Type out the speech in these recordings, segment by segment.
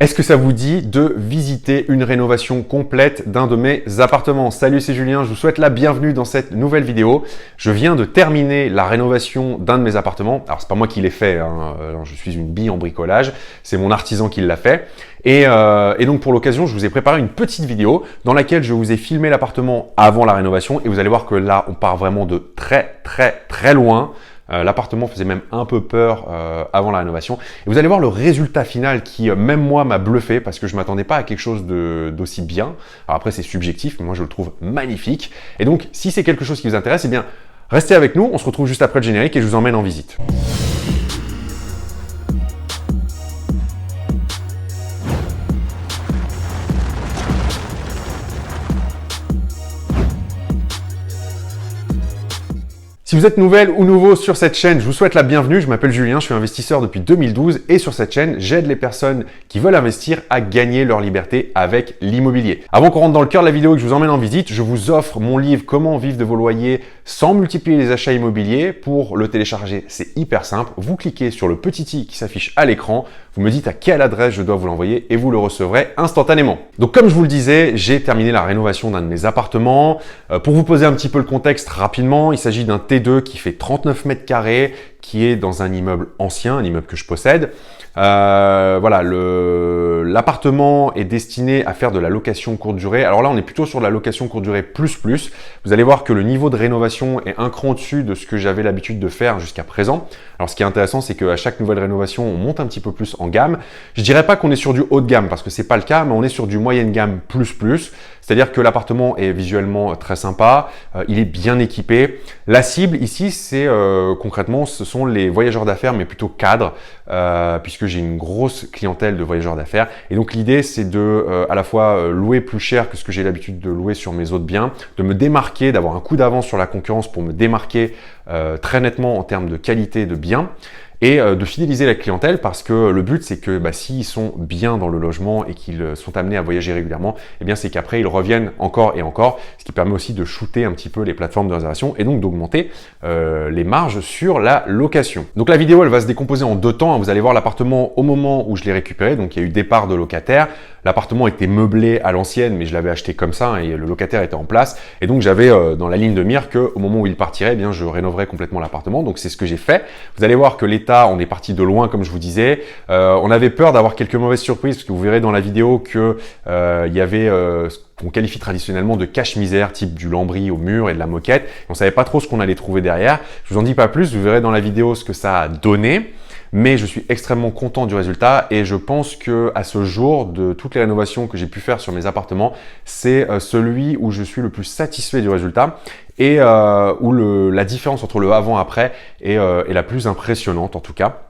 Est-ce que ça vous dit de visiter une rénovation complète d'un de mes appartements? Salut, c'est Julien, je vous souhaite la bienvenue dans cette nouvelle vidéo. Je viens de terminer la rénovation d'un de mes appartements. Alors, c'est pas moi qui l'ai fait, hein. Je suis une bille en bricolage, c'est mon artisan qui l'a fait. Et donc, pour l'occasion, je vous ai préparé une petite vidéo dans laquelle je vous ai filmé l'appartement avant la rénovation. Et vous allez voir que là, on part vraiment de très loin. L'appartement faisait même un peu peur avant la rénovation. Et vous allez voir le résultat final qui, même moi, m'a bluffé parce que je ne m'attendais pas à quelque chose d'aussi bien. Alors après, c'est subjectif, mais moi, je le trouve magnifique. Et donc, si c'est quelque chose qui vous intéresse, eh bien, restez avec nous. On se retrouve juste après le générique et je vous emmène en visite. Si vous êtes nouvelle ou nouveau sur cette chaîne, je vous souhaite la bienvenue. Je m'appelle Julien, je suis investisseur depuis 2012 et sur cette chaîne, j'aide les personnes qui veulent investir à gagner leur liberté avec l'immobilier. Avant qu'on rentre dans le cœur de la vidéo et que je vous emmène en visite, je vous offre mon livre Comment vivre de vos loyers sans multiplier les achats immobiliers. Pour le télécharger, c'est hyper simple. Vous cliquez sur le petit i qui s'affiche à l'écran, vous me dites à quelle adresse je dois vous l'envoyer et vous le recevrez instantanément. Donc comme je vous le disais, j'ai terminé la rénovation d'un de mes appartements. Pour vous poser un petit peu le contexte rapidement, il s'agit d'un T2 qui fait 39 mètres carrés, qui est dans un immeuble ancien, un immeuble que je possède. Voilà, l'appartement est destiné à faire de la location courte durée. Alors là, on est plutôt sur de la location courte durée plus. Vous allez voir que le niveau de rénovation est un cran au-dessus de ce que j'avais l'habitude de faire jusqu'à présent. Alors ce qui est intéressant, c'est qu'à chaque nouvelle rénovation, on monte un petit peu plus en gamme. Je dirais pas qu'on est sur du haut de gamme parce que c'est pas le cas, mais on est sur du moyenne gamme plus. C'est-à-dire que l'appartement est visuellement très sympa, il est bien équipé. La cible ici, c'est concrètement, ce sont les voyageurs d'affaires, mais plutôt cadres, puisque j'ai une grosse clientèle de voyageurs d'affaires. Et donc l'idée, c'est de à la fois louer plus cher que ce que j'ai l'habitude de louer sur mes autres biens, de me démarquer, d'avoir un coup d'avance sur la concurrence pour me démarquer très nettement en termes de qualité de biens. Et de fidéliser la clientèle parce que le but, c'est que s'ils sont bien dans le logement et qu'ils sont amenés à voyager régulièrement, eh bien c'est qu'après, ils reviennent encore et encore, ce qui permet aussi de shooter un petit peu les plateformes de réservation et donc d'augmenter les marges sur la location. Donc la vidéo, elle va se décomposer en deux temps. Vous allez voir l'appartement au moment où je l'ai récupéré, donc il y a eu départ de locataire. L'appartement était meublé à l'ancienne, mais je l'avais acheté comme ça et le locataire était en place. Et donc j'avais dans la ligne de mire qu'au moment où il partirait, eh bien je rénoverais complètement l'appartement. Donc c'est ce que j'ai fait. Vous allez voir que l'état, on est parti de loin, comme je vous disais. On avait peur d'avoir quelques mauvaises surprises, parce que vous verrez dans la vidéo que il y avait ce qu'on qualifie traditionnellement de cache-misère, type du lambris au mur et de la moquette. On savait pas trop ce qu'on allait trouver derrière. Je vous en dis pas plus. Vous verrez dans la vidéo ce que ça a donné. Mais je suis extrêmement content du résultat et je pense que à ce jour, de toutes les rénovations que j'ai pu faire sur mes appartements, c'est celui où je suis le plus satisfait du résultat et où la différence entre le avant-après est la plus impressionnante en tout cas.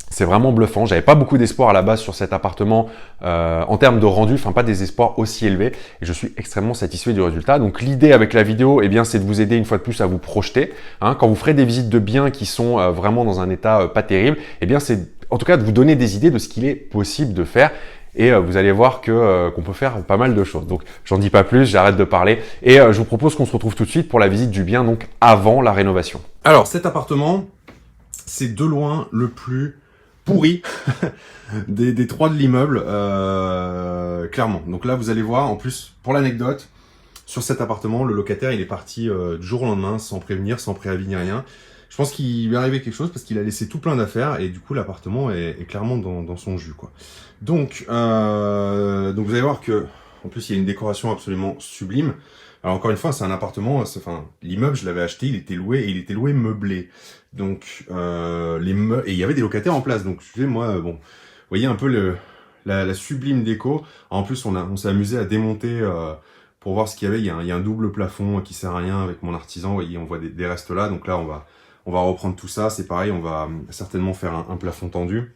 C'est vraiment bluffant. J'avais pas beaucoup d'espoir à la base sur cet appartement en termes de rendu, enfin pas des espoirs aussi élevés. Et je suis extrêmement satisfait du résultat. Donc l'idée avec la vidéo, eh bien, c'est de vous aider une fois de plus à vous projeter. Quand vous ferez des visites de biens qui sont vraiment dans un état pas terrible, eh bien, c'est en tout cas de vous donner des idées de ce qu'il est possible de faire. Et vous allez voir qu'on peut faire pas mal de choses. Donc, j'en dis pas plus, j'arrête de parler. Et je vous propose qu'on se retrouve tout de suite pour la visite du bien, donc avant la rénovation. Alors, cet appartement, c'est de loin le plus pourri des trois de l'immeuble, clairement. Donc là, vous allez voir, en plus, pour l'anecdote, sur cet appartement, le locataire, il est parti du jour au lendemain, sans prévenir, sans préavis ni rien. Je pense qu'il lui est arrivé quelque chose parce qu'il a laissé tout plein d'affaires et du coup, l'appartement est clairement dans son jus, quoi. Donc vous allez voir que, en plus, il y a une décoration absolument sublime. Alors encore une fois, c'est un appartement, l'immeuble, je l'avais acheté, il était loué et il était loué meublé. Donc et il y avait des locataires en place. Donc excusez-moi, bon, vous voyez un peu la sublime déco. En plus, on s'est amusé à démonter pour voir ce qu'il y avait. Il y a un double plafond qui sert à rien avec mon artisan. Vous voyez, on voit des restes là. Donc là, on va reprendre tout ça. C'est pareil, on va certainement faire un plafond tendu.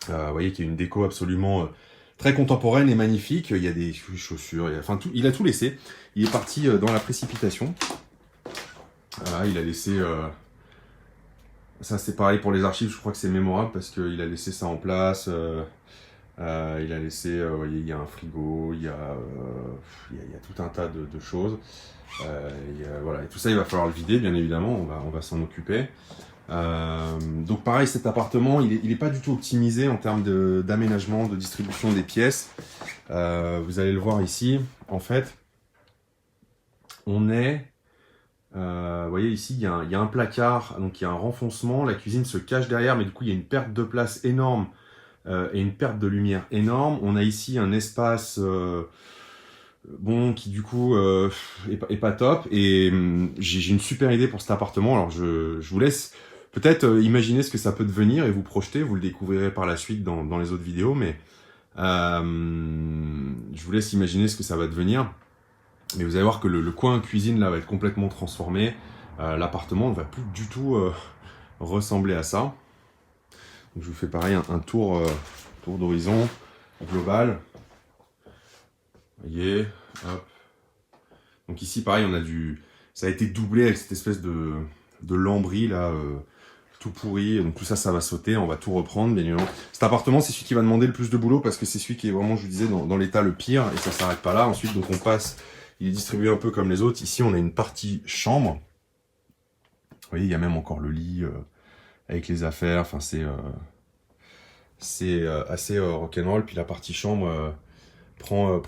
Vous voyez qu'il y a une déco absolument très contemporaine et magnifique. Il y a des chaussures, il a tout laissé. Il est parti dans la précipitation. Voilà, il a laissé... ça c'est pareil pour les archives, je crois que c'est mémorable parce qu'il a laissé ça en place. Il a laissé, vous voyez, il y a un frigo, il y a tout un tas de choses. Voilà, et tout ça il va falloir le vider, bien évidemment, on va s'en occuper. Donc pareil, cet appartement, il est pas du tout optimisé en termes d'aménagement, de distribution des pièces. Vous allez le voir ici, en fait, on est... vous voyez ici, il y a un placard, donc il y a un renfoncement, la cuisine se cache derrière, mais du coup il y a une perte de place énorme et une perte de lumière énorme. On a ici un espace bon qui du coup est pas top, et j'ai une super idée pour cet appartement. Alors je vous laisse peut-être imaginer ce que ça peut devenir et vous projeter, vous le découvrirez par la suite dans les autres vidéos, mais je vous laisse imaginer ce que ça va devenir. Mais vous allez voir que le coin cuisine là va être complètement transformé. L'appartement ne va plus du tout ressembler à ça. Donc, je vous fais pareil un tour d'horizon global. Vous voyez, hop. Donc ici pareil, ça a été doublé avec cette espèce de lambris là, tout pourri. Donc tout ça, ça va sauter. On va tout reprendre, bien évidemment. Cet appartement, c'est celui qui va demander le plus de boulot parce que c'est celui qui est vraiment, je vous disais, dans l'état le pire. Et ça s'arrête pas là. Ensuite, donc on passe. Il est distribué un peu comme les autres. Ici, on a une partie chambre. Vous voyez, il y a même encore le lit avec les affaires. Enfin, c'est assez rock'n'roll. Puis la partie chambre prend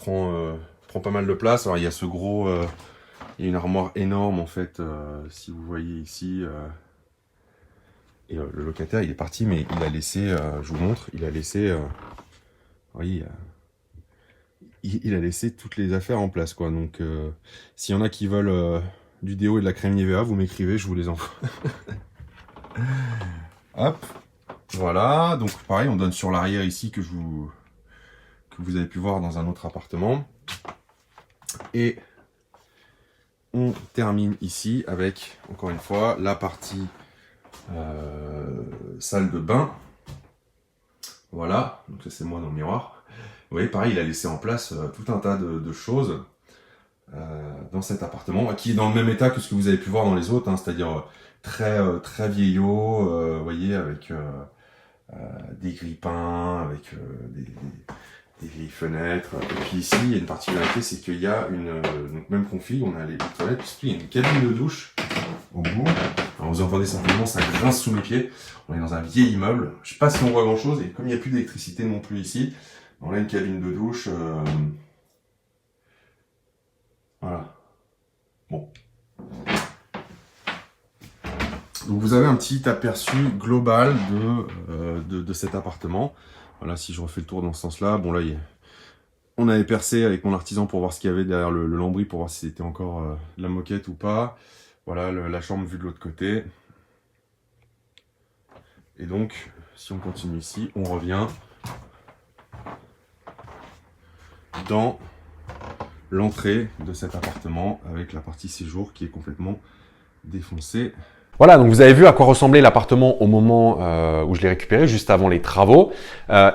pas mal de place. Alors, il y a ce gros... il y a une armoire énorme, en fait, si vous voyez ici. Et le locataire, il est parti, mais il a laissé... je vous montre, il a laissé... vous voyez, il a laissé toutes les affaires en place, quoi. Donc, s'il y en a qui veulent du déo et de la crème Nivea, vous m'écrivez, je vous les envoie. Hop, voilà. Donc, pareil, on donne sur l'arrière ici que vous avez pu voir dans un autre appartement. Et on termine ici avec, encore une fois, la partie salle de bain. Voilà, donc ça c'est moi dans le miroir. Vous voyez, pareil, il a laissé en place tout un tas de choses dans cet appartement, qui est dans le même état que ce que vous avez pu voir dans les autres, hein, c'est-à-dire très vieillot, vous voyez, avec des grippins, avec des vieilles fenêtres. Et puis ici, il y a une particularité, c'est qu'il y a donc même config, on a les toilettes, puisqu'il y a une cabine de douche au bout. Alors vous entendez simplement, ça grince sous mes pieds. On est dans un vieil immeuble, je sais pas si on voit grand chose, et comme il n'y a plus d'électricité non plus ici, on a une cabine de douche. Voilà. Bon. Donc vous avez un petit aperçu global de cet appartement. Voilà, si je refais le tour dans ce sens-là, bon là, on avait percé avec mon artisan pour voir ce qu'il y avait derrière le lambris, pour voir si c'était encore de la moquette ou pas. Voilà, la chambre vue de l'autre côté. Et donc, si on continue ici, on revient dans l'entrée de cet appartement avec la partie séjour qui est complètement défoncée. Voilà, donc vous avez vu à quoi ressemblait l'appartement au moment où je l'ai récupéré, juste avant les travaux.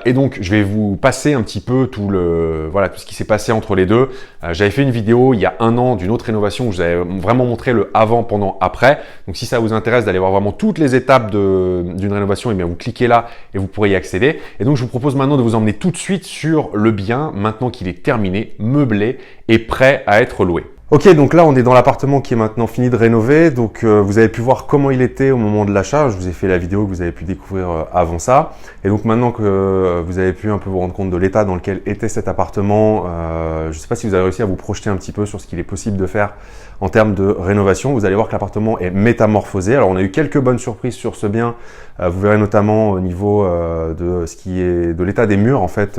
Et donc, je vais vous passer un petit peu tout ce qui s'est passé entre les deux. J'avais fait une vidéo il y a 1 an d'une autre rénovation où je vous avais vraiment montré le avant, pendant, après. Donc, si ça vous intéresse d'aller voir vraiment toutes les étapes d'une rénovation, eh bien, vous cliquez là et vous pourrez y accéder. Et donc, je vous propose maintenant de vous emmener tout de suite sur le bien, maintenant qu'il est terminé, meublé et prêt à être loué. Ok, donc là on est dans l'appartement qui est maintenant fini de rénover, donc vous avez pu voir comment il était au moment de l'achat, je vous ai fait la vidéo que vous avez pu découvrir avant ça, et donc maintenant que vous avez pu un peu vous rendre compte de l'état dans lequel était cet appartement, je ne sais pas si vous avez réussi à vous projeter un petit peu sur ce qu'il est possible de faire en termes de rénovation. Vous allez voir que l'appartement est métamorphosé. Alors on a eu quelques bonnes surprises sur ce bien, vous verrez notamment au niveau de l'état des murs en fait,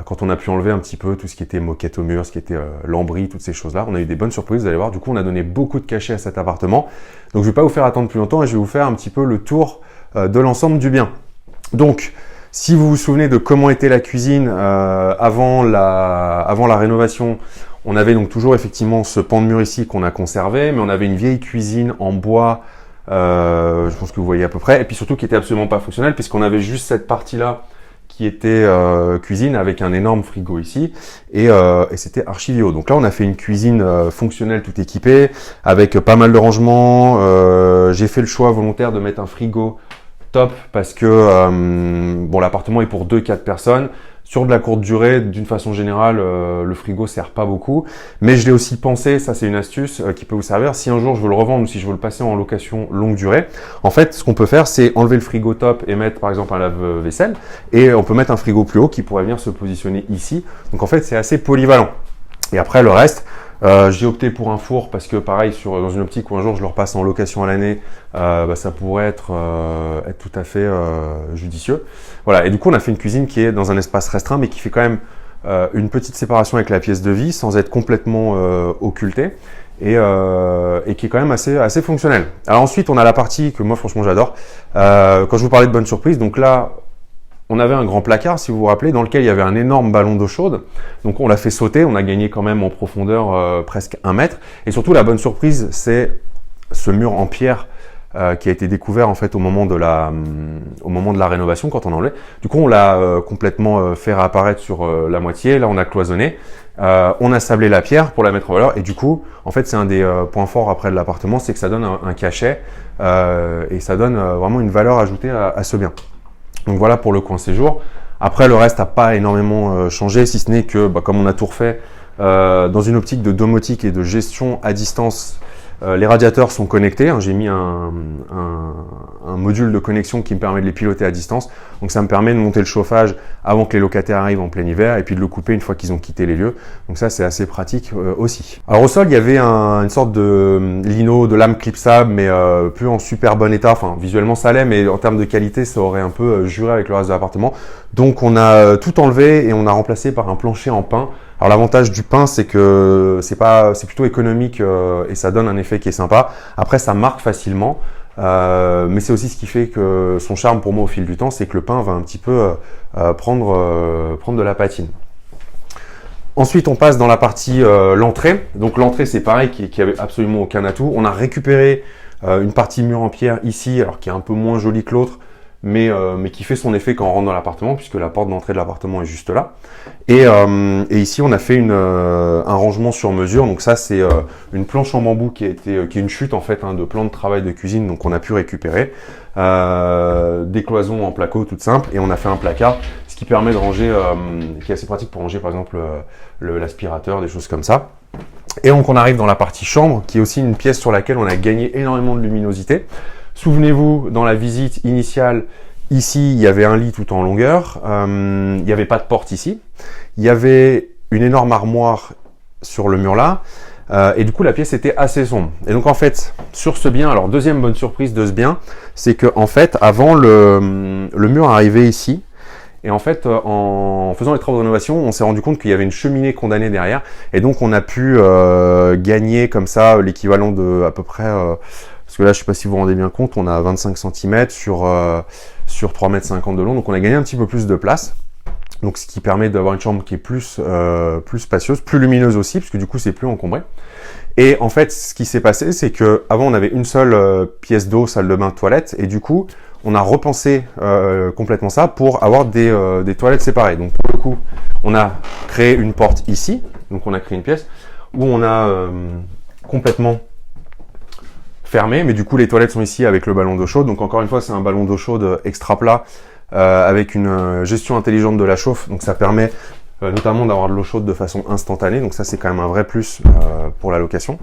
quand on a pu enlever un petit peu tout ce qui était moquette au mur, ce qui était lambris, toutes ces choses-là, on a eu des bonnes surprises, vous allez voir. Du coup on a donné beaucoup de cachet à cet appartement, donc je ne vais pas vous faire attendre plus longtemps et je vais vous faire un petit peu le tour de l'ensemble du bien. Donc si vous vous souvenez de comment était la cuisine avant la rénovation, on avait donc toujours effectivement ce pan de mur ici qu'on a conservé, mais on avait une vieille cuisine en bois, je pense que vous voyez à peu près, et puis surtout qui était absolument pas fonctionnelle puisqu'on avait juste cette partie-là qui était cuisine avec un énorme frigo ici, et c'était archi vieux. Donc là on a fait une cuisine fonctionnelle tout équipée avec pas mal de rangements. J'ai fait le choix volontaire de mettre un frigo top parce que bon, l'appartement est pour 2-4 personnes. Sur de la courte durée, d'une façon générale, le frigo sert pas beaucoup. Mais je l'ai aussi pensé, ça c'est une astuce qui peut vous servir. Si un jour je veux le revendre ou si je veux le passer en location longue durée, en fait, ce qu'on peut faire, c'est enlever le frigo top et mettre par exemple un lave-vaisselle. Et on peut mettre un frigo plus haut qui pourrait venir se positionner ici. Donc en fait, c'est assez polyvalent. Et après, le reste, j'ai opté pour un four parce que pareil, dans une optique où un jour je le repasse en location à l'année, ça pourrait être tout à fait judicieux. Voilà, et du coup on a fait une cuisine qui est dans un espace restreint mais qui fait quand même une petite séparation avec la pièce de vie sans être complètement occultée et qui est quand même assez fonctionnelle. Alors ensuite on a la partie que moi franchement j'adore, quand je vous parlais de bonne surprise, donc là on avait un grand placard, si vous vous rappelez, dans lequel il y avait un énorme ballon d'eau chaude. Donc on l'a fait sauter, on a gagné quand même en profondeur presque 1 mètre. Et surtout la bonne surprise, c'est ce mur en pierre qui a été découvert en fait au moment de la rénovation quand on enlevait. Du coup on l'a complètement fait réapparaître sur la moitié. Là on a cloisonné, on a sablé la pierre pour la mettre en valeur. Et du coup en fait c'est un des points forts après de l'appartement, c'est que ça donne un cachet et ça donne vraiment une valeur ajoutée à ce bien. Donc voilà pour le coin séjour. Après, le reste n'a pas énormément changé, si ce n'est que, comme on a tout refait, dans une optique de domotique et de gestion à distance, les radiateurs sont connectés. J'ai mis un module de connexion qui me permet de les piloter à distance. Donc ça me permet de monter le chauffage avant que les locataires arrivent en plein hiver et puis de le couper une fois qu'ils ont quitté les lieux. Donc ça, c'est assez pratique aussi. Alors au sol, il y avait une sorte de lino, de lame clipsable, mais plus en super bon état. Enfin, visuellement ça allait, mais en termes de qualité, ça aurait un peu juré avec le reste de l'appartement. Donc on a tout enlevé et on a remplacé par un plancher en pin. Alors l'avantage du pin, c'est que c'est plutôt économique et ça donne un effet qui est sympa. Après, ça marque facilement, mais c'est aussi ce qui fait que son charme pour moi au fil du temps, c'est que le pin va un petit peu prendre de la patine. Ensuite, on passe dans la partie l'entrée. Donc l'entrée, c'est pareil, qui avait absolument aucun atout. On a récupéré une partie mur en pierre ici, alors qui est un peu moins jolie que l'autre, mais qui fait son effet quand on rentre dans l'appartement, puisque la porte d'entrée de l'appartement est juste là. Et ici, on a fait un rangement sur mesure. Donc ça, c'est une planche en bambou qui est une chute en fait de plan de travail de cuisine, donc on a pu récupérer des cloisons en placo toutes simples, et on a fait un placard, ce qui permet de ranger, qui est assez pratique pour ranger par exemple l'aspirateur, des choses comme ça. Et donc on arrive dans la partie chambre, qui est aussi une pièce sur laquelle on a gagné énormément de luminosité. Souvenez-vous, dans la visite initiale, ici, il y avait un lit tout en longueur. Il n'y avait pas de porte ici. Il y avait une énorme armoire sur le mur là. Et du coup, la pièce était assez sombre. Et donc, en fait, sur ce bien, alors deuxième bonne surprise de ce bien, c'est que en fait, avant, le mur arrivait ici. Et en fait, en faisant les travaux de rénovation, on s'est rendu compte qu'il y avait une cheminée condamnée derrière. Et donc, on a pu gagner comme ça l'équivalent de à peu près... parce que là, je ne sais pas si vous vous rendez bien compte, on a 25 cm sur 3,50 m de long. Donc, on a gagné un petit peu plus de place. Donc, ce qui permet d'avoir une chambre qui est plus spacieuse, plus lumineuse aussi, parce que du coup, c'est plus encombré. Et en fait, ce qui s'est passé, c'est que avant on avait une seule pièce d'eau, salle de bain, toilette. Et du coup, on a repensé complètement ça pour avoir des toilettes séparées. Donc, pour le coup, on a créé une porte ici. Donc, on a créé une pièce où on a complètement fermé, mais du coup les toilettes sont ici avec le ballon d'eau chaude. Donc encore une fois, c'est un ballon d'eau chaude extra plat avec une gestion intelligente de la chauffe. Donc ça permet notamment d'avoir de l'eau chaude de façon instantanée. Donc ça, c'est quand même un vrai plus pour la location.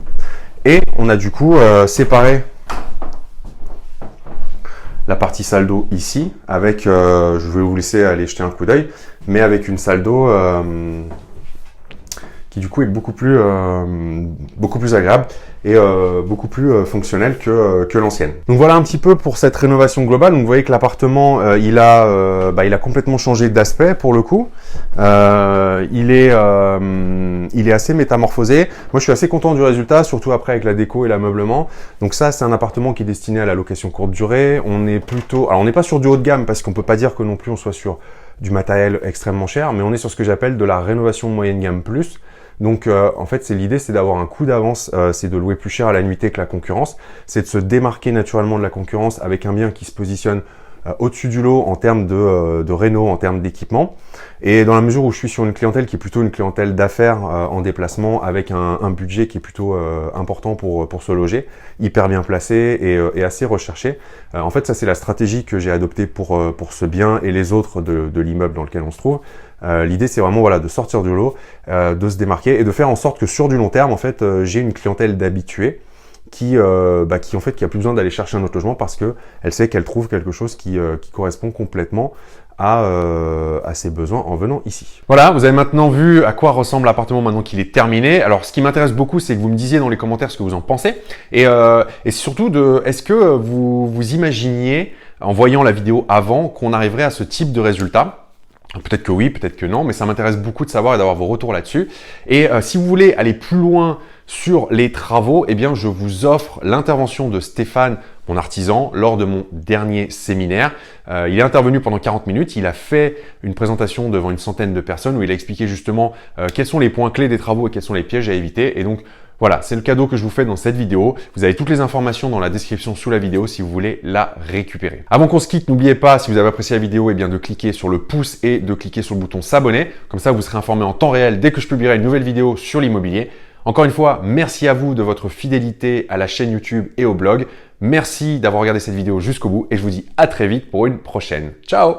Et on a du coup séparé la partie salle d'eau ici avec, je vais vous laisser aller jeter un coup d'œil, mais avec une salle d'eau qui du coup est beaucoup plus agréable et beaucoup plus fonctionnelle que l'ancienne. Donc voilà un petit peu pour cette rénovation globale. Donc vous voyez que l'appartement il a complètement changé d'aspect pour le coup. Il est assez métamorphosé. Moi je suis assez content du résultat, surtout après avec la déco et l'ameublement. Donc ça, c'est un appartement qui est destiné à la location courte durée. On est plutôt, alors on n'est pas sur du haut de gamme parce qu'on peut pas dire que non plus on soit sur du matériel extrêmement cher, mais on est sur ce que j'appelle de la rénovation moyenne gamme plus. Donc en fait, l'idée c'est d'avoir un coup d'avance, c'est de louer plus cher à la nuitée que la concurrence, c'est de se démarquer naturellement de la concurrence avec un bien qui se positionne au-dessus du lot en termes de réno, en termes d'équipement. Et dans la mesure où je suis sur une clientèle qui est plutôt une clientèle d'affaires en déplacement, avec un budget qui est plutôt important pour se loger, hyper bien placé et assez recherché. En fait, ça c'est la stratégie que j'ai adoptée pour ce bien et les autres de l'immeuble dans lequel on se trouve. L'idée, c'est vraiment voilà, de sortir du lot, de se démarquer et de faire en sorte que sur du long terme, en fait, j'ai une clientèle d'habitués qui en fait qui a plus besoin d'aller chercher un autre logement parce que elle sait qu'elle trouve quelque chose qui correspond complètement à ses besoins en venant ici. Voilà, vous avez maintenant vu à quoi ressemble l'appartement maintenant qu'il est terminé. Alors, ce qui m'intéresse beaucoup, c'est que vous me disiez dans les commentaires ce que vous en pensez et surtout est-ce que vous imaginiez en voyant la vidéo avant qu'on arriverait à ce type de résultat? Peut-être que oui, peut-être que non, mais ça m'intéresse beaucoup de savoir et d'avoir vos retours là-dessus. Et si vous voulez aller plus loin sur les travaux, eh bien, je vous offre l'intervention de Stéphane, mon artisan, lors de mon dernier séminaire. Il est intervenu pendant 40 minutes. Il a fait une présentation devant une centaine de personnes où il a expliqué justement quels sont les points clés des travaux et quels sont les pièges à éviter. Et donc, voilà, c'est le cadeau que je vous fais dans cette vidéo. Vous avez toutes les informations dans la description sous la vidéo si vous voulez la récupérer. Avant qu'on se quitte, n'oubliez pas, si vous avez apprécié la vidéo, eh bien de cliquer sur le pouce et de cliquer sur le bouton s'abonner. Comme ça, vous serez informé en temps réel dès que je publierai une nouvelle vidéo sur l'immobilier. Encore une fois, merci à vous de votre fidélité à la chaîne YouTube et au blog. Merci d'avoir regardé cette vidéo jusqu'au bout et je vous dis à très vite pour une prochaine. Ciao!